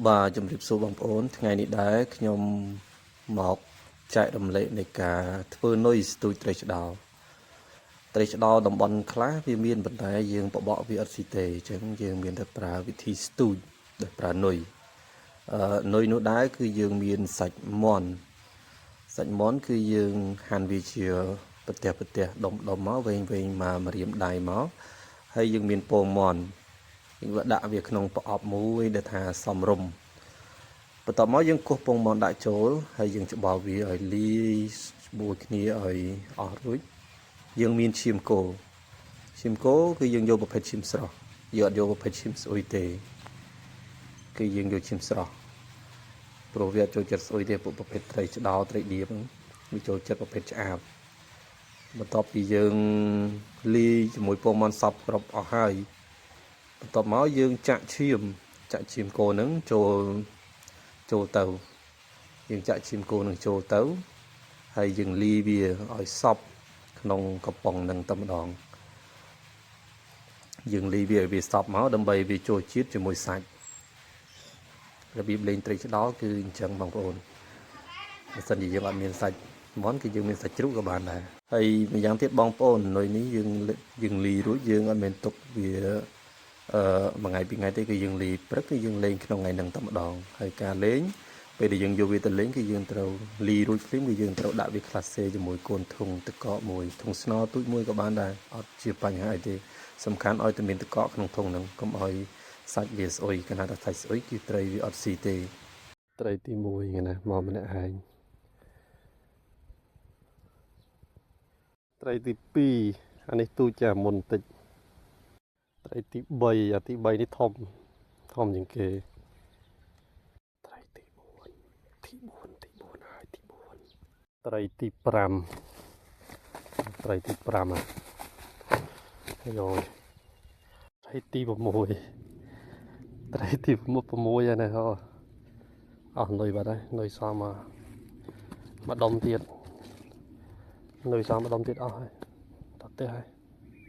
បាទជំរាបសួរបងប្អូនថ្ងៃនេះដែរខ្ញុំមកចែករំលែកនៃការធ្វើនុយស្ទូចត្រីឆ្ដោតំបន់ខ្លះវាមានប៉ុន្តែយើងបបកវាអត់ស៊ីទេអញ្ចឹងយើងមានតែប្រើវិធីស្ទូចដោយប្រើនុយនុយនោះដែរគឺយើងមានសាច់មាន់គឺយើងហាន់វាជាប្រទេសដុំមកវែងមកម្រាមដៃមកហើយយើងមានពងមាន់យើងដាក់វាក្នុងប្រអប់មួយដែលថាសមរម្យបន្ទាប់មកយើងគោះពងមាន់ដាក់ចូលហើយយើងច្បល់វាឲ្យលាយជាមួយគ្នាឲ្យអស់រួចយើងមានឈាមគោគឺយើងយកប្រភេទឈាមស្រស់យើងអត់យកប្រភេទឈាមស្អុយទេគឺយើងយកឈាមស្រស់ព្រោះវាអត់ចូលចិត្តស្អុយទេពួកប្រភេទត្រីឆ្ដោត្រីឌៀបវាចូលចិត្តប្រភេទឆ្អាបបន្ទាប់ពីយើងលាយជាមួយពងមាន់សពគ្រប់អស់ហើយបន្ទាប់មកយើងចាក់ឈាមគោនឹងចូលទៅយើងចាក់ឈាមគោនឹងចូលទៅហើយយើងលីវាឲ្យសពក្នុងកំប៉ុងនឹងតែម្ដងយើងលីវាឲ្យវាសពមកដើម្បីវាចូលជាតិជាមួយសាច់របៀបលេងត្រីឆ្ដោគឺអញ្ចឹងបងប្អូនបើសិនជាយើងអត់មានសាច់មាន់គឺយើងមានសាច់ជ្រូកក៏បានដែរហើយម្យ៉ាងទៀតបងប្អូននុយនេះយើងលីរួចយើងអត់មានទុកវាមួយថ្ងៃពីរថ្ងៃទេគឺយើងលីព្រឹកគឺយើងលេងក្នុងថ្ងៃហ្នឹងតែម្ដងហើយការលេងពេលដែលយើងយកវាទៅលេងគឺយើងត្រូវលីរួចភ្លាមគឺយើងត្រូវដាក់វាក្លាសេជាមួយកូនធុងទឹកកកមួយធុងស្នោទូចមួយក៏បានដែរអត់ជាបញ្ហាអីទេសំខាន់ឲ្យតែមានទឹកកកក្នុងធុងហ្នឹងកុំឲ្យសាច់វាស្អុយកាលណាតែសាច់ស្អុយគឺត្រីវាអត់ស៊ីទេត្រីទី1ហ្នឹងណាមកម្នាក់ឯងត្រីទី2អានេះទូចចាមុនតិចត្រីទី3អាទី3នេះធំជាងគេត្រីទី4ហើយទី4ត្រីទី5ត្រីទី5ហើយត្រីទី6ត្រីទី6ហើយណាអស់នុយបាត់ហើយនុយសមមកដុំទៀតនុយសមមកដុំទៀតអស់ហើយតទៅហើយ